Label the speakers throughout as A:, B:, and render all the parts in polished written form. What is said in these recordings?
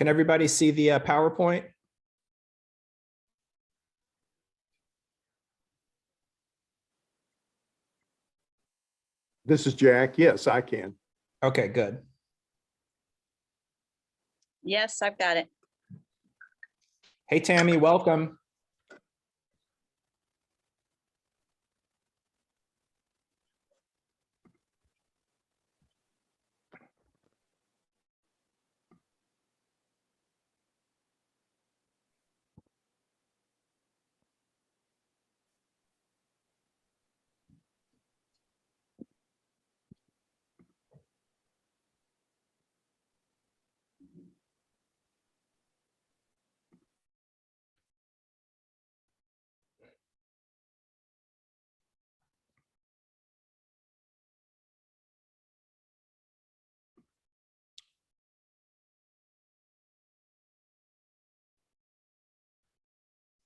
A: Can everybody see the PowerPoint?
B: This is Jack. Yes, I can.
A: Okay, good.
C: Yes, I've got it.
A: Hey, Tammy, welcome.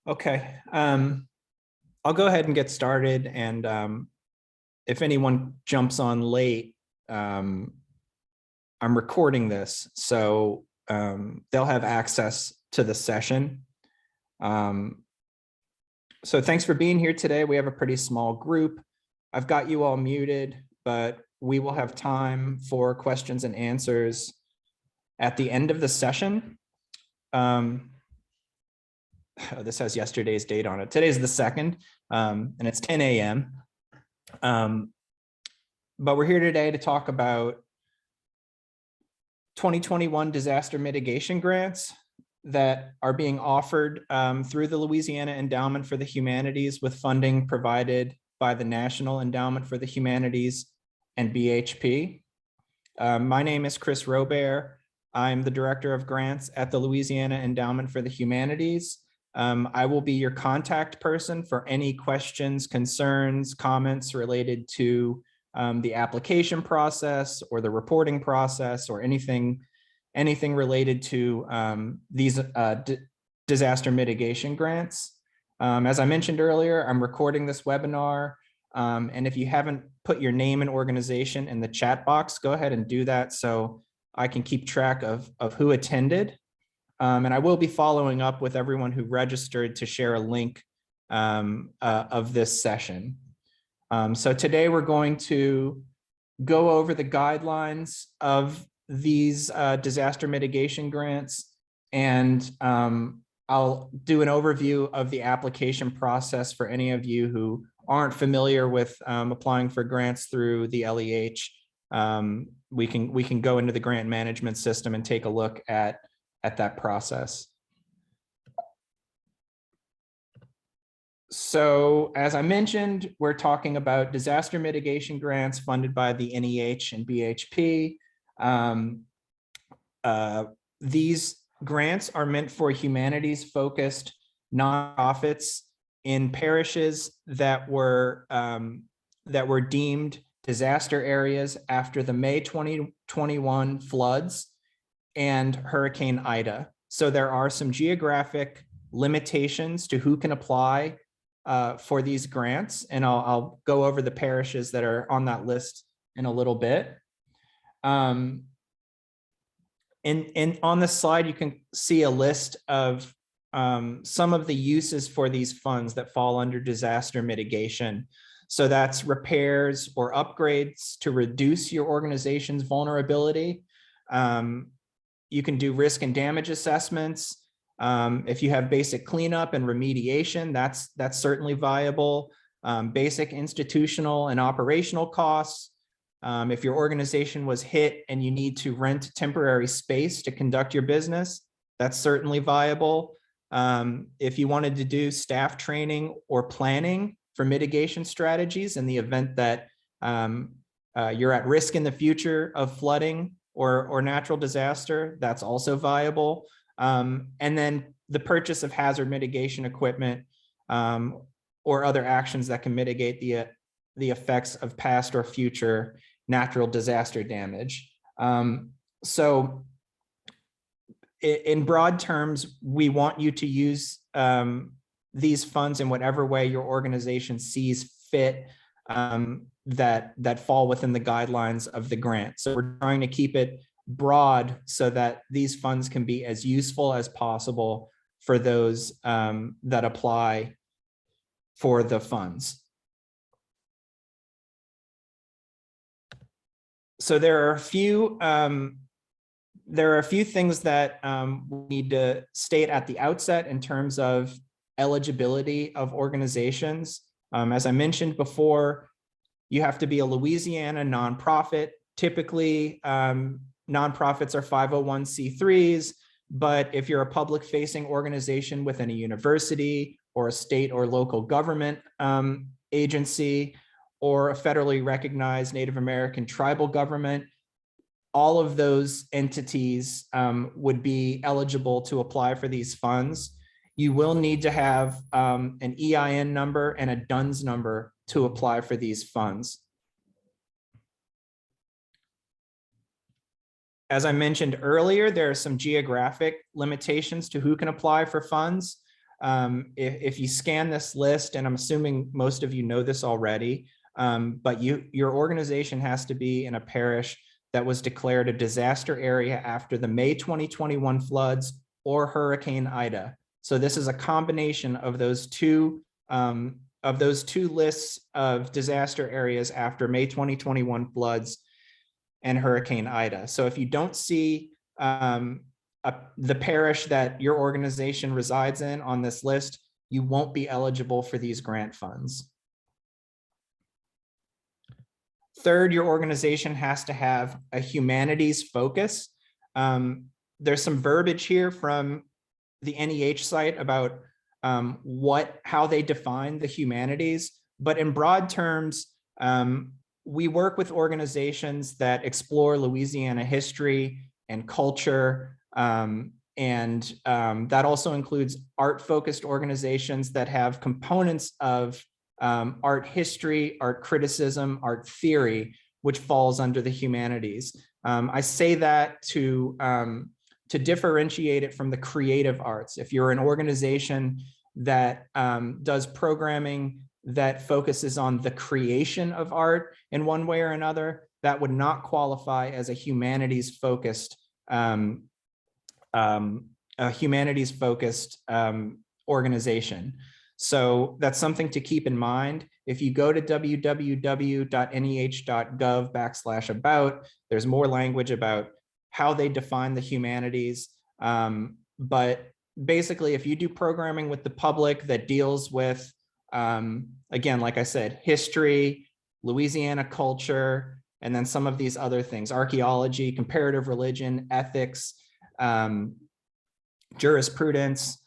A: Okay, I'll go ahead and get started. And if anyone jumps on late, I'm recording this, so they'll have access to the session. So thanks for being here today. We have a pretty small group. I've got you all muted, but we will have time for questions and answers at the end of the session. This has yesterday's date on it. Today's the 2nd, and it's 10 a.m. But we're here today to talk about 2021 disaster mitigation grants that are being offered through the Louisiana Endowment for the Humanities, with funding provided by the National Endowment for the Humanities and BHP. My name is Chris Robert. I'm the Director of Grants at the Louisiana Endowment for the Humanities. I will be your contact person for any questions, concerns, comments related to the application process or the reporting process, or anything related to these disaster mitigation grants. As I mentioned earlier, I'm recording this webinar, and if you haven't put your name and organization in the chat box, go ahead and do that so I can keep track of who attended. And I will be following up with everyone who registered to share a link of this session. So today we're going to go over the guidelines of these disaster mitigation grants, and I'll do an overview of the application process for any of you who aren't familiar with applying for grants through the LEH. We can go into the grant management system and take a look at that process. So as I mentioned, we're talking about disaster mitigation grants funded by the NEH and BHP. These grants are meant for humanities focused nonprofits in parishes that were deemed disaster areas after the May 2021 floods and Hurricane Ida. So there are some geographic limitations to who can apply for these grants, and I'll go over the parishes that are on that list in a little bit. And on this slide, you can see a list of some of the uses for these funds that fall under disaster mitigation. So that's repairs or upgrades to reduce your organization's vulnerability. You can do risk and damage assessments. If you have basic cleanup and remediation, that's certainly viable. Basic institutional and operational costs. If your organization was hit and you need to rent temporary space to conduct your business, that's certainly viable. If you wanted to do staff training or planning for mitigation strategies in the event that you're at risk in the future of flooding or natural disaster, that's also viable. And then the purchase of hazard mitigation equipment or other actions that can mitigate the effects of past or future natural disaster damage. So in broad terms, we want you to use these funds in whatever way your organization sees fit that fall within the guidelines of the grant. So we're trying to keep it broad so that these funds can be as useful as possible for those that apply for the funds. So there are a few things that we need to state at the outset in terms of eligibility of organizations. As I mentioned before, you have to be a Louisiana nonprofit. Typically, nonprofits are 501c3s, but if you're a public-facing organization within a university or a state or local government agency, or a federally recognized Native American tribal government, all of those entities would be eligible to apply for these funds. You will need to have an EIN number and a DUNS number to apply for these funds. As I mentioned earlier, there are some geographic limitations to who can apply for funds. If you scan this list, and I'm assuming most of you know this already, but your organization has to be in a parish that was declared a disaster area after the May 2021 floods or Hurricane Ida. So this is a combination of those two lists of disaster areas after May 2021 floods and Hurricane Ida. So if you don't see the parish that your organization resides in on this list, you won't be eligible for these grant funds. Third, your organization has to have a humanities focus. There's some verbiage here from the NEH site about how they define the humanities, but in broad terms, we work with organizations that explore Louisiana history and culture, and that also includes art-focused organizations that have components of art history, art criticism, art theory, which falls under the humanities. I say that to differentiate it from the creative arts. If you're an organization that does programming that focuses on the creation of art in one way or another, that would not qualify as a humanities-focused organization. So that's something to keep in mind. If you go to www.nih.gov/about, there's more language about how they define the humanities. But basically, if you do programming with the public that deals with, again, like I said, history, Louisiana culture, and then some of these other things, archaeology, comparative religion, ethics, jurisprudence,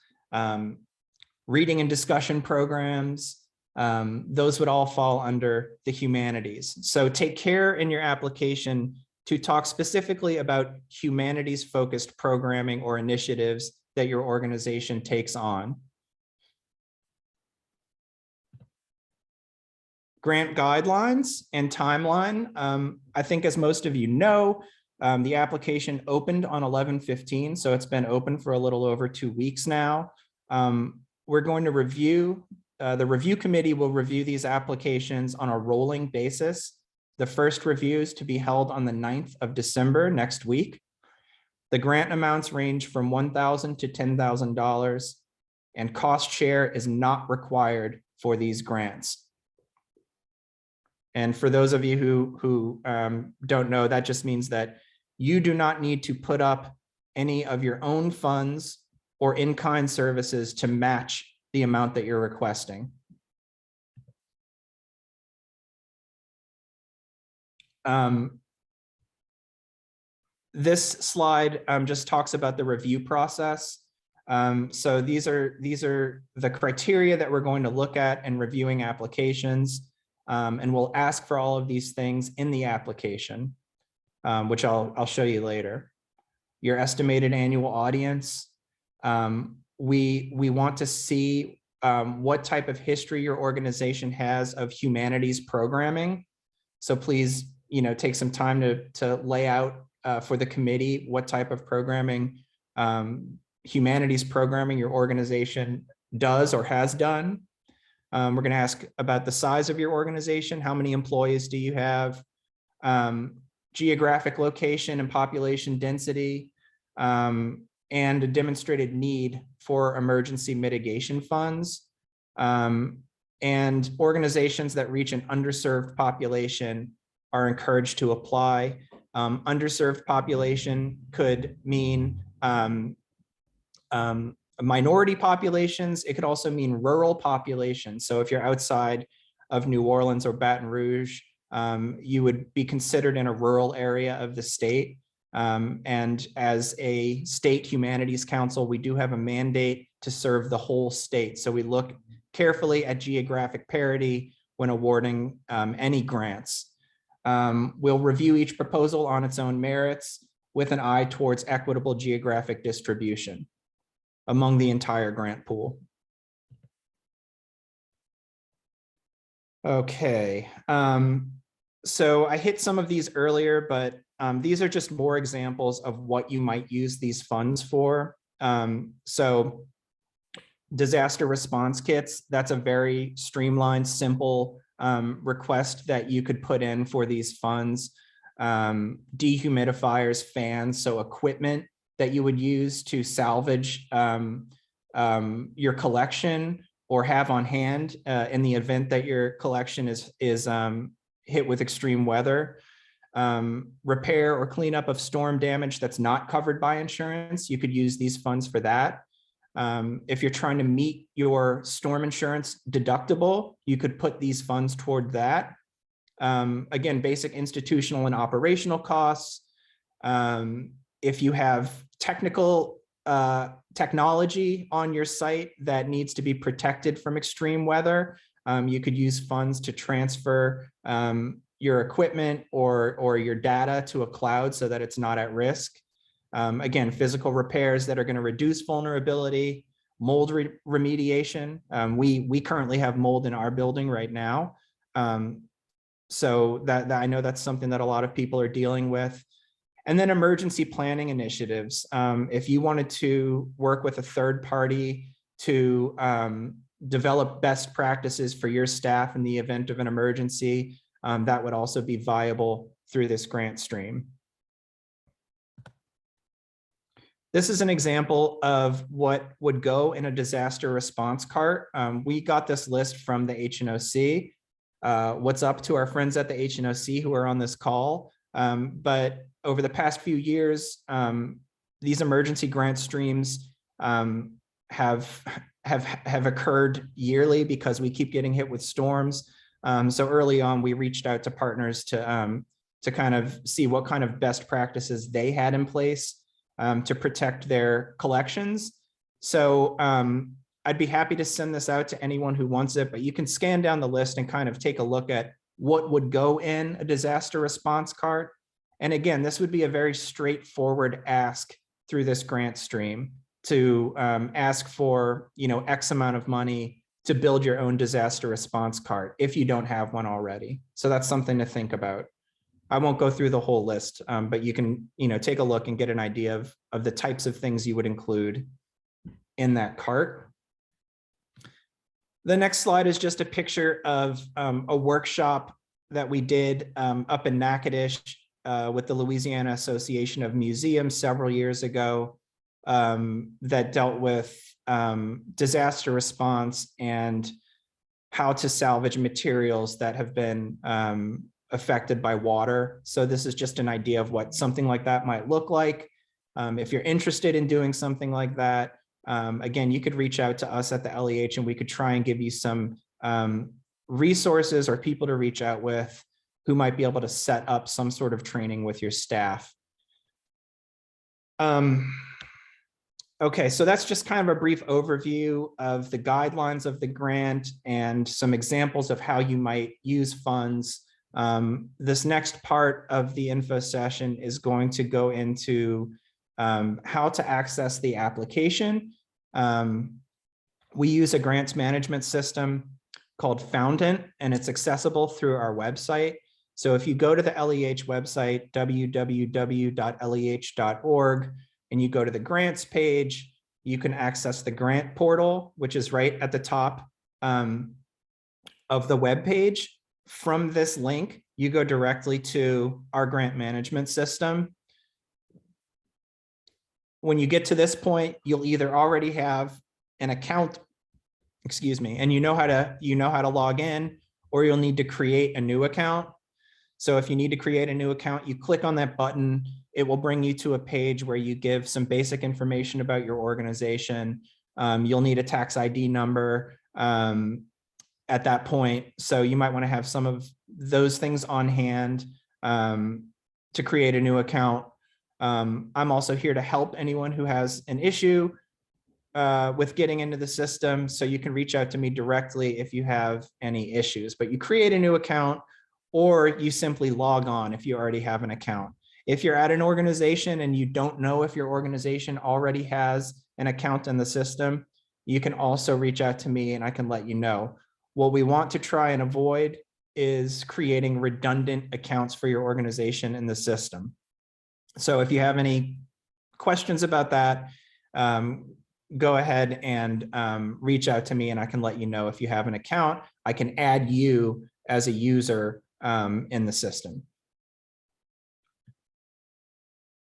A: reading and discussion programs, those would all fall under the humanities. So take care in your application to talk specifically about humanities-focused programming or initiatives that your organization takes on. Grant guidelines and timeline. I think as most of you know, the application opened on 11/15, so it's been open for a little over 2 weeks now. We're going to review, the review committee will review these applications on a rolling basis. The first review is to be held on the 9th of December next week. The grant amounts range from $1,000 to $10,000, and cost share is not required for these grants. And for those of you who don't know, that just means that you do not need to put up any of your own funds or in-kind services to match the amount that you're requesting. This slide just talks about the review process. So these are the criteria that we're going to look at in reviewing applications, and we'll ask for all of these things in the application, which I'll show you later. Your estimated annual audience. We want to see what type of history your organization has of humanities programming. So please, take some time to lay out for the committee what type of programming, humanities programming your organization does or has done. We're going to ask about the size of your organization. How many employees do you have? geographic location and population density, and a demonstrated need for emergency mitigation funds. And organizations that reach an underserved population are encouraged to apply. Underserved population could mean minority populations. It could also mean rural populations. So if you're outside of New Orleans or Baton Rouge, you would be considered in a rural area of the state. And as a state humanities council, we do have a mandate to serve the whole state. So we look carefully at geographic parity when awarding any grants. We'll review each proposal on its own merits with an eye towards equitable geographic distribution among the entire grant pool. Okay, so I hit some of these earlier, but these are just more examples of what you might use these funds for. So disaster response kits, that's a very streamlined, simple request that you could put in for these funds. Dehumidifiers, fans, so equipment that you would use to salvage your collection or have on hand in the event that your collection is hit with extreme weather. Repair or cleanup of storm damage that's not covered by insurance, you could use these funds for that. If you're trying to meet your storm insurance deductible, you could put these funds toward that. Again, basic institutional and operational costs. If you have technology on your site that needs to be protected from extreme weather, you could use funds to transfer your equipment or your data to a cloud so that it's not at risk. Again, physical repairs that are going to reduce vulnerability, mold remediation. We currently have mold in our building right now. So that I know that's something that a lot of people are dealing with. And then emergency planning initiatives. If you wanted to work with a third party to develop best practices for your staff in the event of an emergency, that would also be viable through this grant stream. This is an example of what would go in a disaster response cart. We got this list from the HNOC. What's up to our friends at the HNOC who are on this call? But over the past few years, these emergency grant streams have occurred yearly because we keep getting hit with storms. So early on, we reached out to partners to kind of see what kind of best practices they had in place to protect their collections. So I'd be happy to send this out to anyone who wants it, but you can scan down the list and kind of take a look at what would go in a disaster response cart. And again, this would be a very straightforward ask through this grant stream to ask for, X amount of money to build your own disaster response cart if you don't have one already. So that's something to think about. I won't go through the whole list, but you can, take a look and get an idea of the types of things you would include in that cart. The next slide is just a picture of a workshop that we did up in Natchitoches with the Louisiana Association of Museums several years ago that dealt with disaster response and how to salvage materials that have been affected by water. So this is just an idea of what something like that might look like. If you're interested in doing something like that, again, you could reach out to us at the LEH and we could try and give you some resources or people to reach out with who might be able to set up some sort of training with your staff. Okay, so that's just kind of a brief overview of the guidelines of the grant and some examples of how you might use funds. This next part of the info session is going to go into how to access the application. We use a grants management system called Foundant, and it's accessible through our website. So if you go to the LEH website, www.leh.org, and you go to the grants page, you can access the grant portal, which is right at the top of the web page. From this link, you go directly to our grant management system. When you get to this point, you'll either already have an account, and you know how to log in, or you'll need to create a new account. So if you need to create a new account, you click on that button. It will bring you to a page where you give some basic information about your organization. You'll need a tax ID number at that point. So you might want to have some of those things on hand to create a new account. I'm also here to help anyone who has an issue with getting into the system. So you can reach out to me directly if you have any issues, but you create a new account or you simply log on if you already have an account. If you're at an organization and you don't know if your organization already has an account in the system, you can also reach out to me and I can let you know. What we want to try and avoid is creating redundant accounts for your organization in the system. So if you have any questions about that, go ahead and reach out to me and I can let you know if you have an account. I can add you as a user in the system.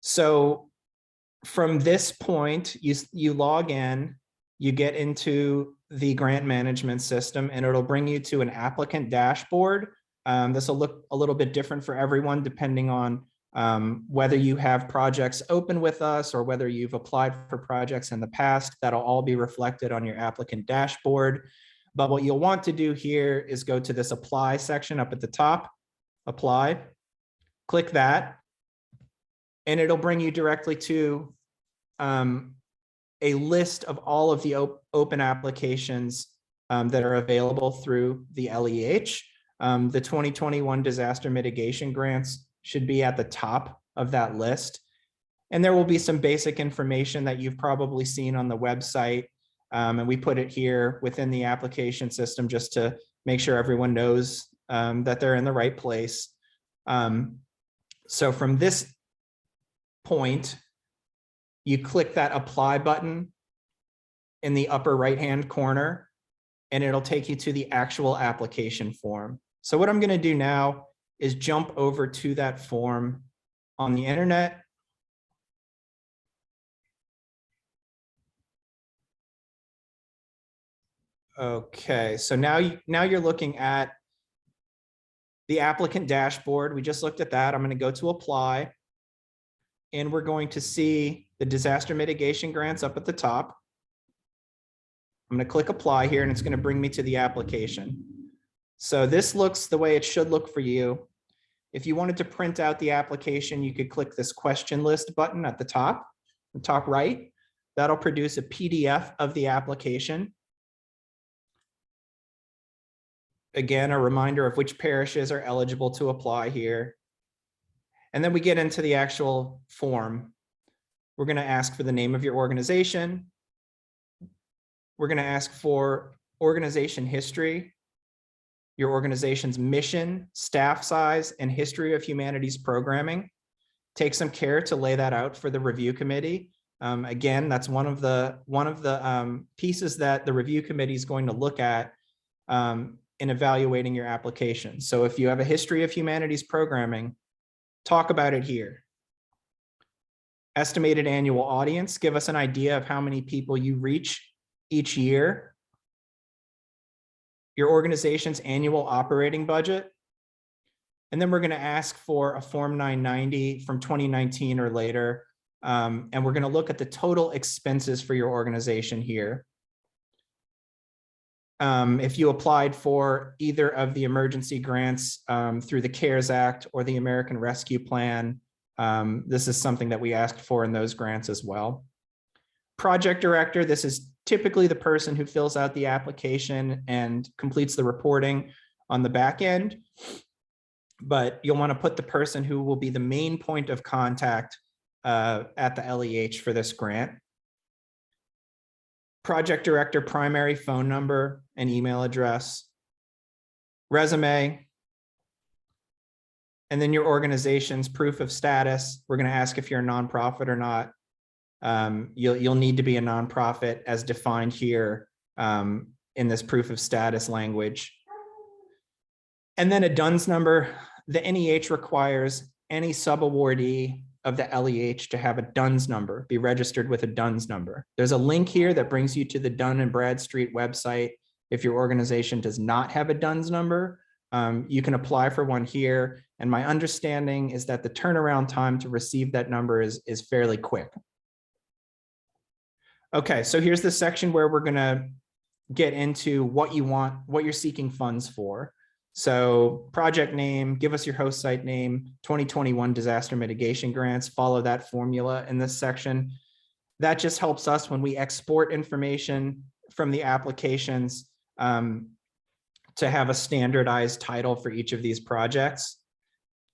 A: So from this point, you log in, you get into the grant management system, and it'll bring you to an applicant dashboard. This will look a little bit different for everyone depending on whether you have projects open with us or whether you've applied for projects in the past. That'll all be reflected on your applicant dashboard. But what you'll want to do here is go to this apply section up at the top, apply, click that, and it'll bring you directly to a list of all of the open applications that are available through the LEH. The 2021 disaster mitigation grants should be at the top of that list. And there will be some basic information that you've probably seen on the website. And we put it here within the application system just to make sure everyone knows that they're in the right place. So from this point, you click that apply button in the upper right-hand corner, and it'll take you to the actual application form. So what I'm going to do now is jump over to that form on the internet. Okay, so now you're looking at the applicant dashboard. We just looked at that. I'm going to go to apply, and we're going to see the disaster mitigation grants up at the top. I'm going to click apply here, and it's going to bring me to the application. So this looks the way it should look for you. If you wanted to print out the application, you could click this question list button at the top right. That'll produce a PDF of the application. Again, a reminder of which parishes are eligible to apply here. And then we get into the actual form. We're going to ask for the name of your organization. We're going to ask for organization history, your organization's mission, staff size, and history of humanities programming. Take some care to lay that out for the review committee. Again, that's one of the pieces that the review committee is going to look at in evaluating your application. So if you have a history of humanities programming, talk about it here. Estimated annual audience, give us an idea of how many people you reach each year. Your organization's annual operating budget. And then we're going to ask for a Form 990 from 2019 or later. And we're going to look at the total expenses for your organization here. If you applied for either of the emergency grants through the CARES Act or the American Rescue Plan, this is something that we asked for in those grants as well. Project director, this is typically the person who fills out the application and completes the reporting on the back end. But you'll want to put the person who will be the main point of contact at the LEH for this grant. Project director, primary phone number and email address, resume, and then your organization's proof of status. We're going to ask if you're a nonprofit or not. You'll need to be a nonprofit as defined here in this proof of status language. And then a DUNS number. the NEH requires any subawardee of the LEH to have a DUNS number, be registered with a DUNS number. There's a link here that brings you to the Dun and Bradstreet website. If your organization does not have a DUNS number, you can apply for one here. And my understanding is that the turnaround time to receive that number is fairly quick. Okay, so here's the section where we're gonna get into what you want, what you're seeking funds for. So project name, give us your host site name, 2021 disaster mitigation grants, follow that formula in this section. That just helps us when we export information from the applications to have a standardized title for each of these projects.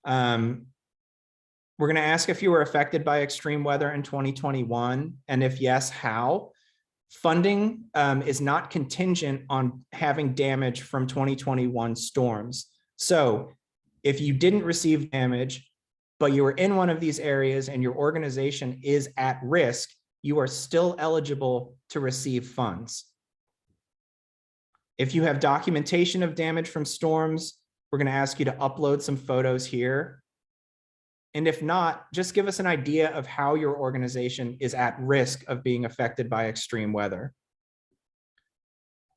A: We're going to ask if you were affected by extreme weather in 2021, and if yes, how. Funding is not contingent on having damage from 2021 storms. So if you didn't receive damage, but you were in one of these areas and your organization is at risk, you are still eligible to receive funds. If you have documentation of damage from storms, we're going to ask you to upload some photos here. And if not, just give us an idea of how your organization is at risk of being affected by extreme weather.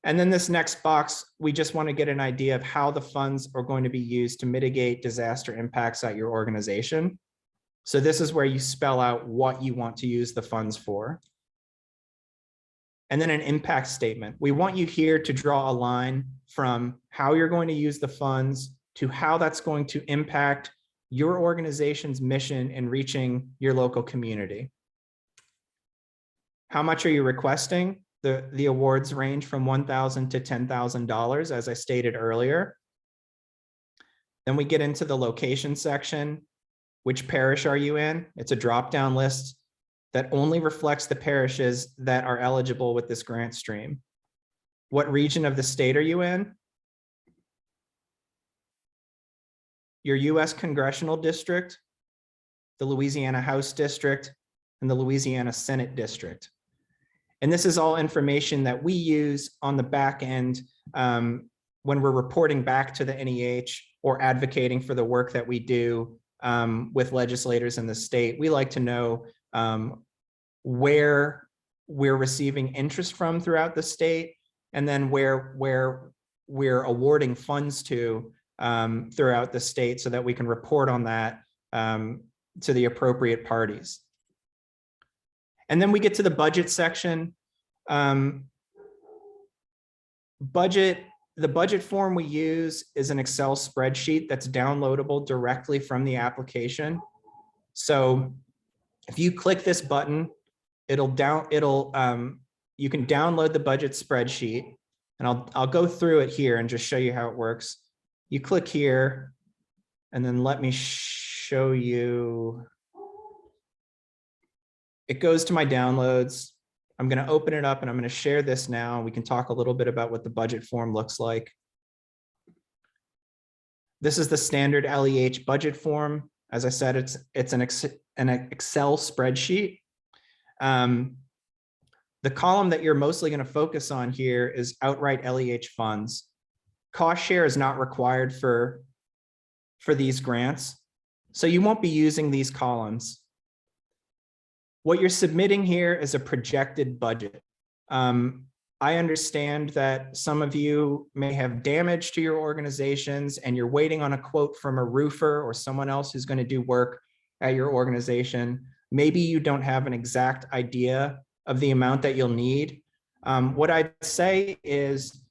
A: And then this next box, we just want to get an idea of how the funds are going to be used to mitigate disaster impacts at your organization. So this is where you spell out what you want to use the funds for. And then an impact statement. We want you here to draw a line from how you're going to use the funds to how that's going to impact your organization's mission in reaching your local community. How much are you requesting? The awards range from $1,000 to $10,000, as I stated earlier. Then we get into the location section. Which parish are you in? It's a drop-down list that only reflects the parishes that are eligible with this grant stream. What region of the state are you in? Your US congressional district, the Louisiana House District, and the Louisiana Senate District. And this is all information that we use on the back end when we're reporting back to the NEH or advocating for the work that we do with legislators in the state. We like to know where we're receiving interest from throughout the state, and then where we're awarding funds to throughout the state, so that we can report on that to the appropriate parties. And then we get to the budget section. The budget form we use is an Excel spreadsheet that's downloadable directly from the application. So if you click this button, you can download the budget spreadsheet, and I'll go through it here and just show you how it works. You click here, and then let me show you. It goes to my downloads. I'm going to open it up and I'm going to share this now. We can talk a little bit about what the budget form looks like. This is the standard LEH budget form. As I said, it's an Excel spreadsheet. The column that you're mostly going to focus on here is outright LEH funds. Cost share is not required for these grants, so you won't be using these columns. What you're submitting here is a projected budget. I understand that some of you may have damage to your organizations and you're waiting on a quote from a roofer or someone else who's going to do work at your organization. Maybe you don't have an exact idea of the amount that you'll need. What I'd say is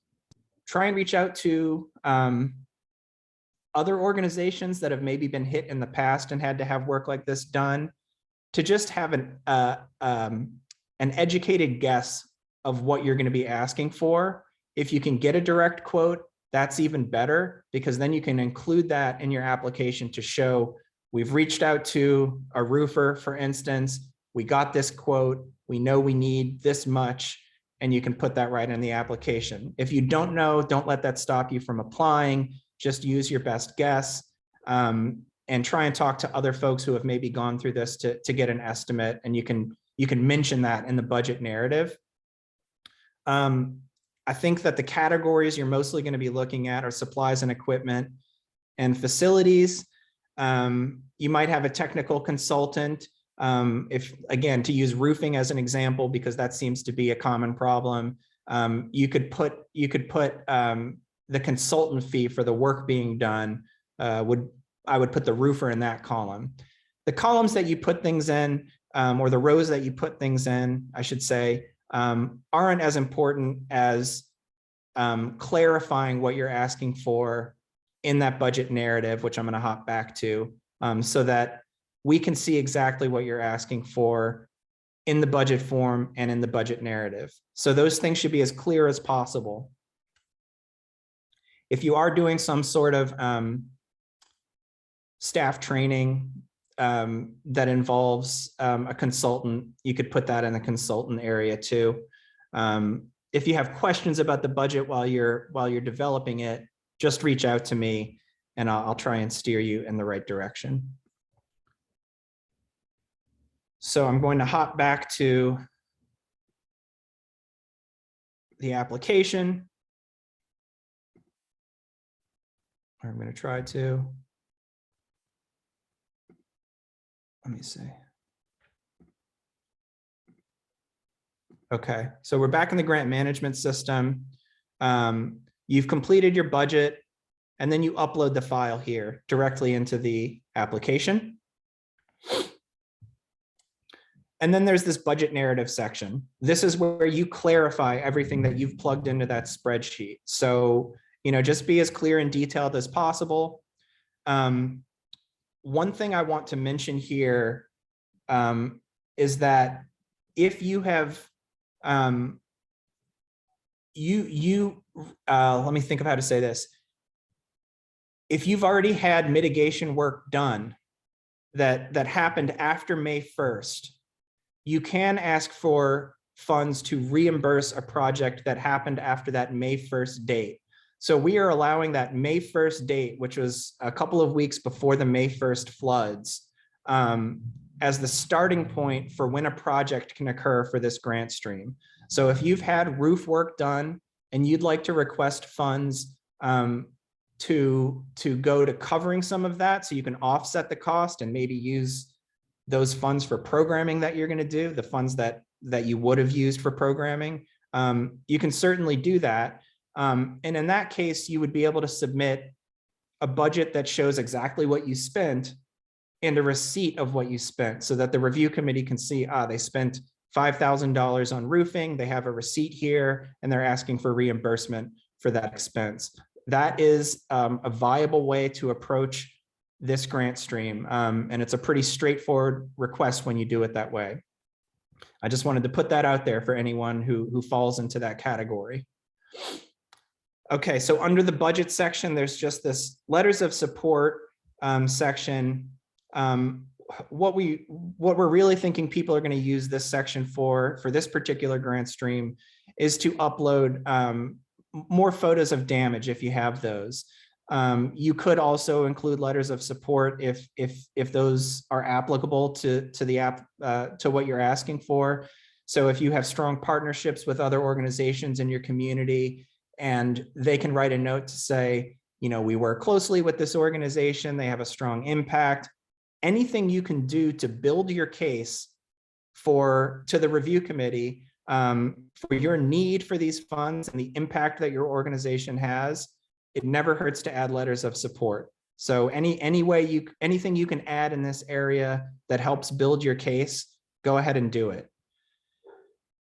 A: try and reach out to other organizations that have maybe been hit in the past and had to have work like this done, to just have an educated guess of what you're going to be asking for. If you can get a direct quote, that's even better, because then you can include that in your application to show we've reached out to a roofer, for instance, we got this quote, we know we need this much, and you can put that right in the application. If you don't know, don't let that stop you from applying. Just use your best guess, and try and talk to other folks who have maybe gone through this to get an estimate, and you can mention that in the budget narrative. I think that the categories you're mostly going to be looking at are supplies and equipment and facilities. You might have a technical consultant. If, again, to use roofing as an example, because that seems to be a common problem, you could put the consultant fee for the work being done. I would put the roofer in that column. The columns that you put things in, or the rows that you put things in, I should say, aren't as important as clarifying what you're asking for in that budget narrative, which I'm going to hop back to, so that we can see exactly what you're asking for in the budget form and in the budget narrative. So those things should be as clear as possible. If you are doing some sort of staff training that involves a consultant, you could put that in the consultant area too. If you have questions about the budget while you're developing it, just reach out to me and I'll try and steer you in the right direction. So I'm going to hop back to the application. I'm going to try to. Let me see. Okay, so we're back in the grant management system. You've completed your budget, and then you upload the file here directly into the application. And then there's this budget narrative section. This is where you clarify everything that you've plugged into that spreadsheet. So, just be as clear and detailed as possible. One thing I want to mention here is that if you have, let me think of how to say this. If you've already had mitigation work done that happened after May 1st, you can ask for funds to reimburse a project that happened after that May 1st date. So we are allowing that May 1st date, which was a couple of weeks before the May 1st floods, as the starting point for when a project can occur for this grant stream. So if you've had roof work done and you'd like to request funds to go to covering some of that, so you can offset the cost and maybe use those funds for programming that you're going to do, the funds that you would have used for programming, you can certainly do that. And in that case, you would be able to submit a budget that shows exactly what you spent and a receipt of what you spent, so that the review committee can see, they spent $5,000 on roofing, they have a receipt here, and they're asking for reimbursement for that expense. That is a viable way to approach this grant stream. And it's a pretty straightforward request when you do it that way. I just wanted to put that out there for anyone who falls into that category. Okay, so under the budget section, there's just this letters of support section. What we're really thinking people are going to use this section for this particular grant stream is to upload more photos of damage if you have those. You could also include letters of support if those are applicable to what you're asking for. So if you have strong partnerships with other organizations in your community and they can write a note to say, we work closely with this organization, they have a strong impact, anything you can do to build your case to the review committee for your need for these funds and the impact that your organization has, it never hurts to add letters of support. So anything you can add in this area that helps build your case, go ahead and do it.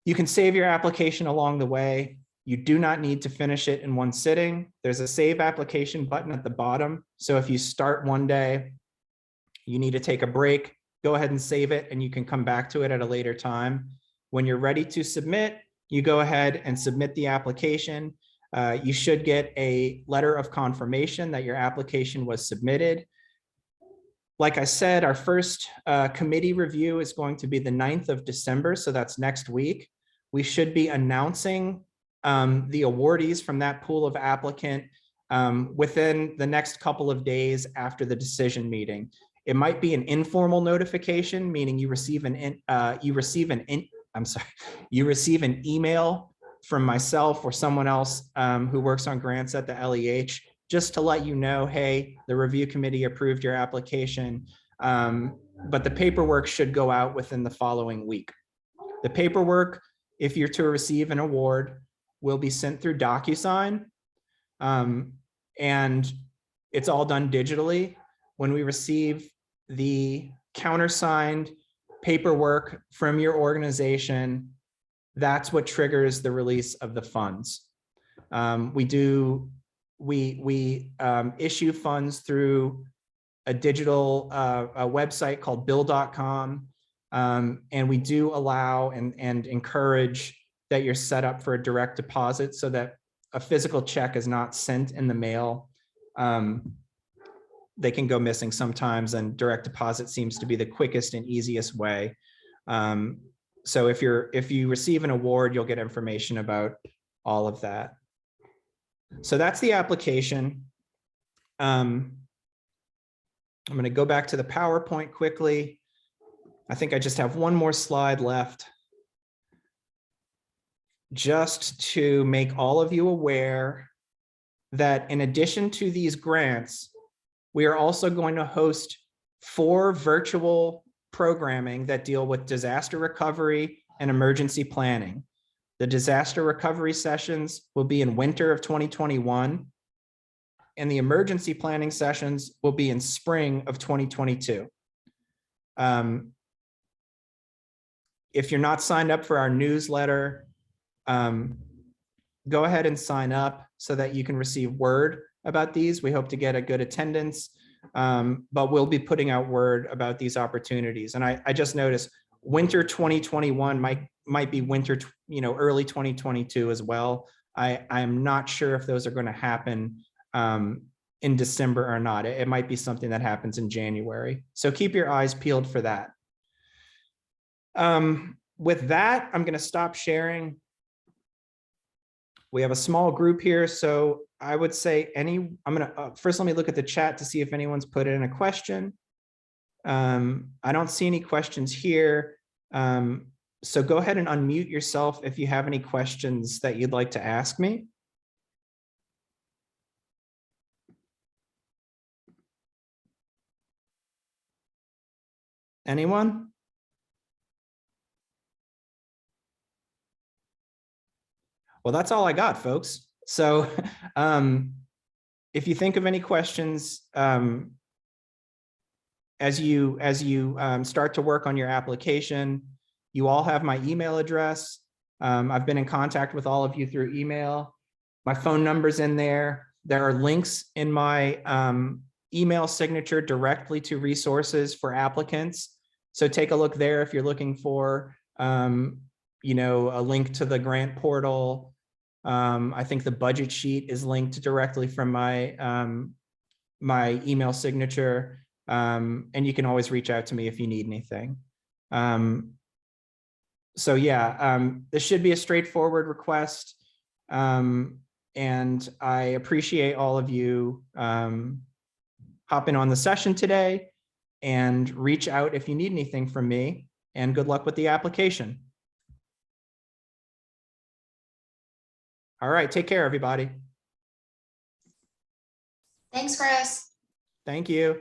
A: You can save your application along the way. You do not need to finish it in one sitting. There's a save application button at the bottom. So if you start one day, you need to take a break, go ahead and save it, and you can come back to it at a later time. When you're ready to submit, you go ahead and submit the application. You should get a letter of confirmation that your application was submitted. Like I said, our first committee review is going to be the 9th of December, so that's next week. We should be announcing the awardees from that pool of applicant within the next couple of days after the decision meeting. It might be an informal notification, meaning you receive an email from myself or someone else who works on grants at the LEH, just to let you know, hey, the review committee approved your application, but the paperwork should go out within the following week. The paperwork, if you're to receive an award, will be sent through DocuSign, and it's all done digitally. When we receive the countersigned paperwork from your organization, that's what triggers the release of the funds. We issue funds through a digital a website called bill.com, and we do allow and encourage that you're set up for a direct deposit so that a physical check is not sent in the mail. They can go missing sometimes, and direct deposit seems to be the quickest and easiest way. So if you receive an award, you'll get information about all of that. So that's the application. I'm going to go back to the PowerPoint quickly. I think I just have one more slide left, just to make all of you aware that in addition to these grants, we are also going to host 4 virtual programming that deal with disaster recovery and emergency planning. The disaster recovery sessions will be in winter of 2021, and the emergency planning sessions will be in spring of 2022. If you're not signed up for our newsletter, go ahead and sign up so that you can receive word about these. We hope to get a good attendance, but we'll be putting out word about these opportunities. And I just noticed winter 2021 might be winter, early 2022 as well. I'm not sure if those are going to happen in December or not. It might be something that happens in January. So keep your eyes peeled for that. With that, I'm going to stop sharing. We have a small group here, so I would say first let me look at the chat to see if anyone's put in a question. I don't see any questions here. So go ahead and unmute yourself if you have any questions that you'd like to ask me. Anyone? Well, that's all I got, folks. So if you think of any questions as you start to work on your application, you all have my email address. I've been in contact with all of you through email. My phone number's in there. There are links in my email signature directly to resources for applicants. So take a look there if you're looking for a link to the grant portal. I think the budget sheet is linked directly from my my email signature, and you can always reach out to me if you need anything. So yeah, this should be a straightforward request, and I appreciate all of you hopping on the session today, and reach out if you need anything from me, and good luck with the application. All right, take care, everybody.
C: Thanks, Chris.
A: Thank you.